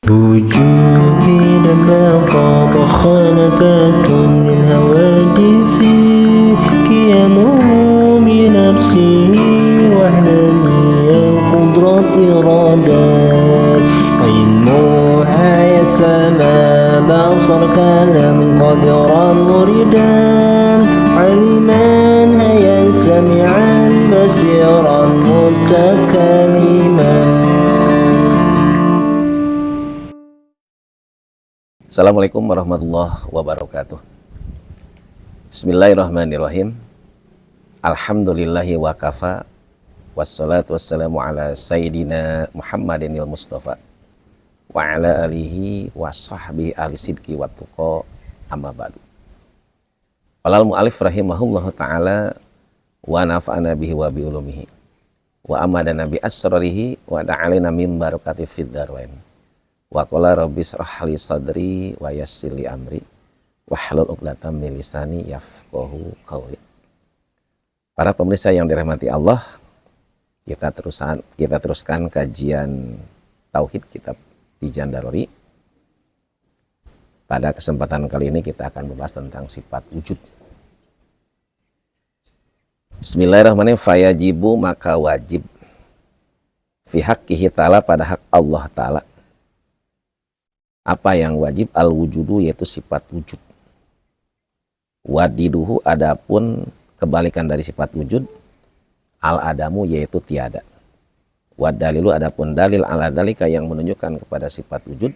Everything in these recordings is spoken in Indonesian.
وجودي لما طاب خانبات من هواجسي قيامه بنفسي وحدانية قدرة إرادات علمها يسمى بصر كلام قدرا مريدا علما هيا سمعا بصيرا متكلما. Assalamualaikum warahmatullahi wabarakatuh. Bismillahirrahmanirrahim. Alhamdulillahi wa kafa. Wassalatu wassalamu ala sayyidina Muhammadinil Mustafa wa ala alihi wa sahbihi ahli sidqi wa tuqa amma ba'du. Qalal mu'alif rahimahullahu ta'ala wa nafa'ana bihi wa bi ulumihi wa amadana bi asrarihi wa da'alina min barakati fid darwain. Wa qala rabbi shrah li sadri wa yassir li amri wahlul 'uqdatam min lisani yafqahu qawli. Para pemirsa yang dirahmati Allah, kita teruskan kajian tauhid kitab Tijan Daruri. Pada kesempatan kali ini kita akan membahas tentang sifat wujud. Bismillahirrahmanirrahim. Fayajibu, maka wajib fi haqqihi ta'ala, pada hak Allah Ta'ala. Apa yang wajib? Al-wujudu, yaitu sifat wujud. Wadiduhu, adapun kebalikan dari sifat wujud, al-adamu, yaitu tiada. Wadalilu, adapun dalil ala dalika yang menunjukkan kepada sifat wujud,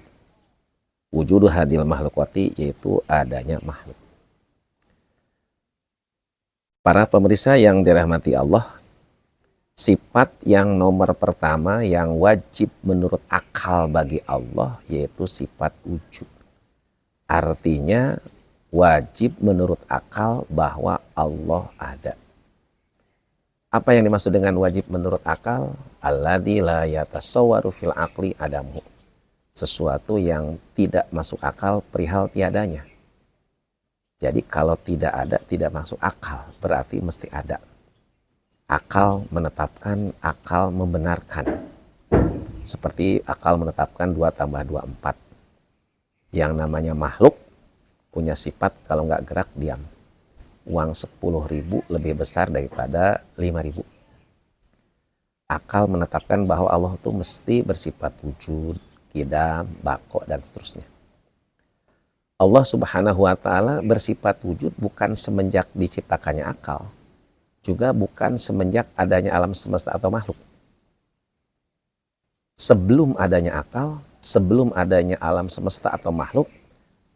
wujudu hadil mahlukati, yaitu adanya makhluk. Para pemirsa yang dirahmati Allah, sifat yang nomor pertama yang wajib menurut akal bagi Allah yaitu sifat wujud. Artinya wajib menurut akal bahwa Allah ada. Apa yang dimaksud dengan wajib menurut akal? Alladzi la yatasawwaru fil aqli adamu. Sesuatu yang tidak masuk akal perihal tiadanya. Jadi kalau tidak ada, tidak masuk akal, berarti mesti ada. Akal menetapkan, akal membenarkan. Seperti akal menetapkan 2 tambah 2 4. Yang namanya makhluk punya sifat kalau nggak gerak diam. Uang 10.000 lebih besar daripada 5.000. Akal menetapkan bahwa Allah itu mesti bersifat wujud, qidam, baqo, dan seterusnya. Allah Subhanahu wa Ta'ala bersifat wujud bukan semenjak diciptakannya akal, juga bukan semenjak adanya alam semesta atau makhluk. Sebelum adanya akal, sebelum adanya alam semesta atau makhluk,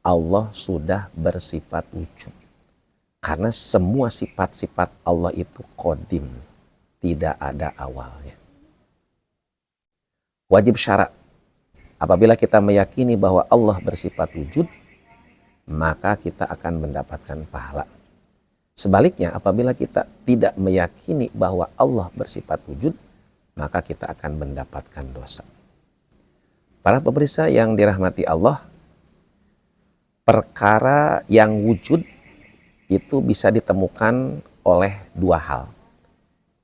Allah sudah bersifat wujud. Karena semua sifat-sifat Allah itu qadim, tidak ada awalnya. Wajib syarak. Apabila kita meyakini bahwa Allah bersifat wujud, maka kita akan mendapatkan pahala. Sebaliknya, apabila kita tidak meyakini bahwa Allah bersifat wujud, maka kita akan mendapatkan dosa. Para pemirsa yang dirahmati Allah, perkara yang wujud itu bisa ditemukan oleh 2 hal.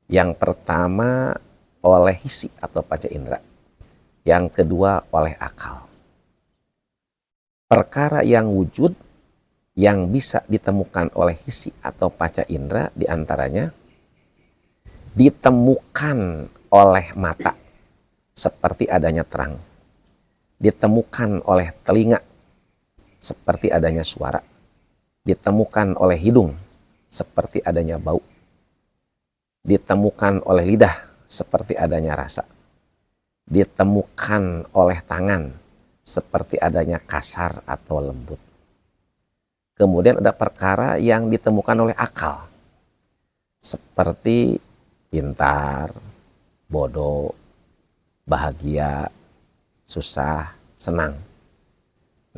Yang pertama oleh hisi atau panca indera. Yang kedua oleh akal. Perkara yang wujud yang bisa ditemukan oleh hisi atau panca indera diantaranya ditemukan oleh mata seperti adanya terang, ditemukan oleh telinga seperti adanya suara, ditemukan oleh hidung seperti adanya bau, ditemukan oleh lidah seperti adanya rasa, ditemukan oleh tangan seperti adanya kasar atau lembut. Kemudian ada perkara yang ditemukan oleh akal. Seperti pintar, bodoh, bahagia, susah, senang.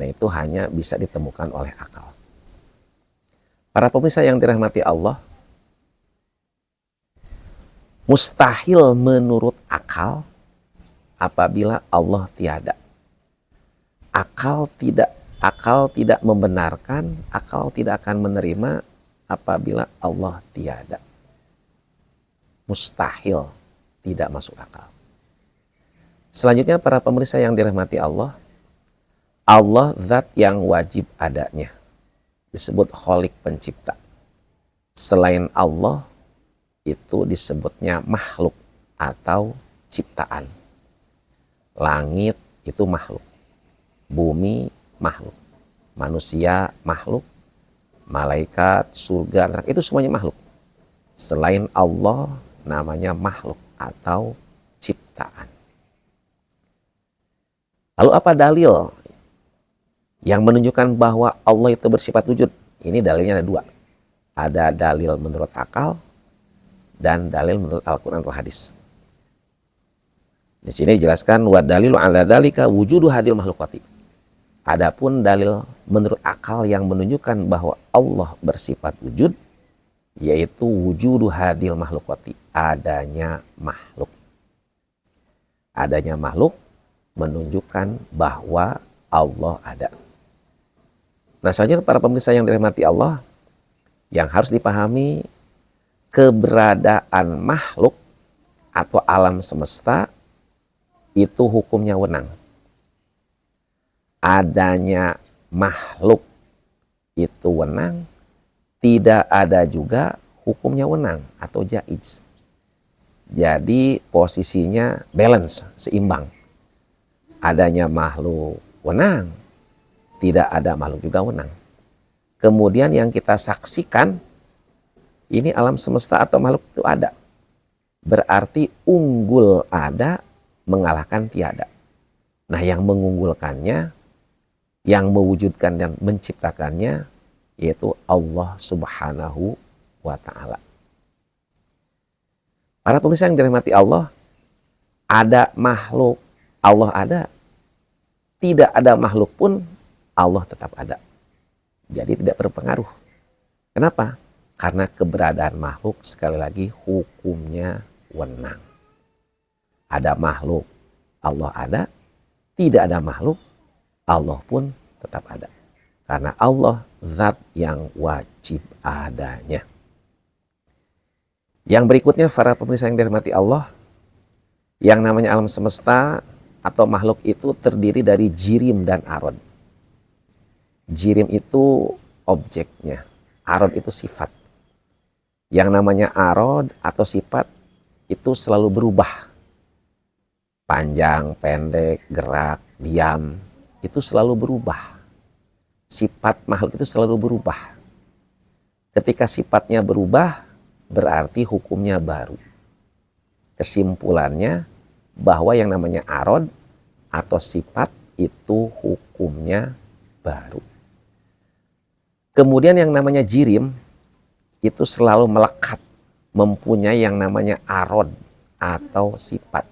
Nah, itu hanya bisa ditemukan oleh akal. Para pemirsa yang dirahmati Allah, mustahil menurut akal apabila Allah tiada. Akal tidak membenarkan, akal tidak akan menerima apabila Allah tiada. Mustahil, tidak masuk akal. Selanjutnya para pemirsa yang dirahmati Allah, Allah zat yang wajib adanya, disebut Khalik pencipta. Selain Allah itu disebutnya makhluk atau ciptaan. Langit itu makhluk, bumi makhluk, manusia makhluk, malaikat, surga, neraka, itu semuanya makhluk. Selain Allah namanya makhluk atau ciptaan. Lalu apa dalil yang menunjukkan bahwa Allah itu bersifat wujud? Ini dalilnya ada dua. Ada dalil menurut akal dan dalil menurut Al-Quran atau hadis. Di sini dijelaskan wa dalilu ala dzalika wujudu hadil makhluqati. Adapun dalil menurut akal yang menunjukkan bahwa Allah bersifat wujud, yaitu wujudu hadil makhluqati, adanya makhluk. Adanya makhluk menunjukkan bahwa Allah ada. Nah, selanjutnya para pemirsa yang dirahmati Allah, yang harus dipahami, keberadaan makhluk atau alam semesta itu hukumnya wenang. Adanya makhluk itu wenang, tidak ada juga hukumnya wenang atau jaiz. Jadi posisinya balance, seimbang. Adanya makhluk wenang, tidak ada makhluk juga wenang. Kemudian yang kita saksikan, ini alam semesta atau makhluk itu ada. Berarti unggul ada, mengalahkan tiada. Nah, yang mengunggulkannya, yang mewujudkan dan menciptakannya, yaitu Allah Subhanahu wa Ta'ala. Para pemirsa yang dirahmati Allah, ada makhluk, Allah ada. Tidak ada makhluk pun, Allah tetap ada. Jadi tidak berpengaruh. Kenapa? Karena keberadaan makhluk, sekali lagi, hukumnya wenang. Ada makhluk, Allah ada. Tidak ada makhluk, Allah pun tetap ada. Karena Allah zat yang wajib adanya. Yang berikutnya, para pemirsa yang dirahmati Allah, yang namanya alam semesta atau makhluk itu terdiri dari jirim dan arod. Jirim itu objeknya, arod itu sifat. Yang namanya arod atau sifat itu selalu berubah. Panjang, pendek, gerak, diam, itu selalu berubah. Sifat makhluk itu selalu berubah. Ketika sifatnya berubah, berarti hukumnya baru. Kesimpulannya bahwa yang namanya arod atau sifat itu hukumnya baru. Kemudian yang namanya jirim itu selalu melekat, mempunyai yang namanya arod atau sifat.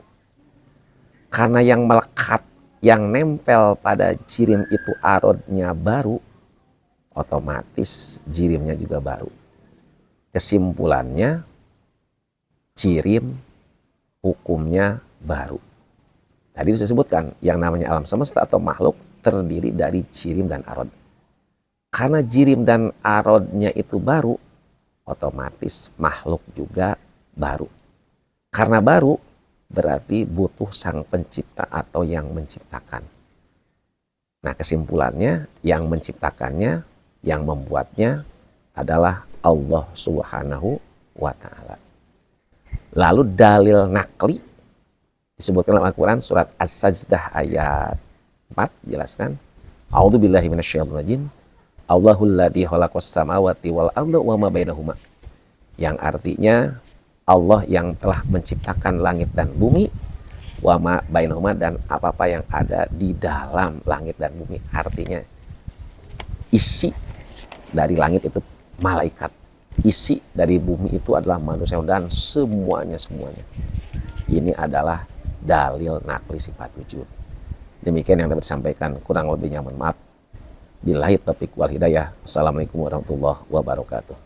Karena yang melekat, yang nempel pada jirim itu arodnya baru, otomatis jirimnya juga baru. Kesimpulannya, jirim hukumnya baru. Tadi disebutkan yang namanya alam semesta atau makhluk terdiri dari jirim dan arod. Karena jirim dan arodnya itu baru, otomatis makhluk juga baru. Karena baru, berarti butuh sang pencipta atau yang menciptakan. Nah, kesimpulannya, yang menciptakannya, yang membuatnya adalah Allah Subhanahu wa Ta'ala. Lalu dalil nakli disebutkan dalam Al-Quran surat As-Sajdah ayat 4, jelaskan. A'udzubillahi minasyaitonirrajim. Allahul ladzi khalaqas samawati wal arda wa ma bainahuma. Yang artinya Allah yang telah menciptakan langit dan bumi, wa ma bainahuma, dan apa-apa yang ada di dalam langit dan bumi. Artinya isi dari langit itu malaikat, isi dari bumi itu adalah manusia dan semuanya. Ini adalah dalil nakli sifat wujud. Demikian yang dapat disampaikan, kurang lebihnya mohon maaf. Billahi taufiq wal hidayah. Assalamualaikum warahmatullahi wabarakatuh.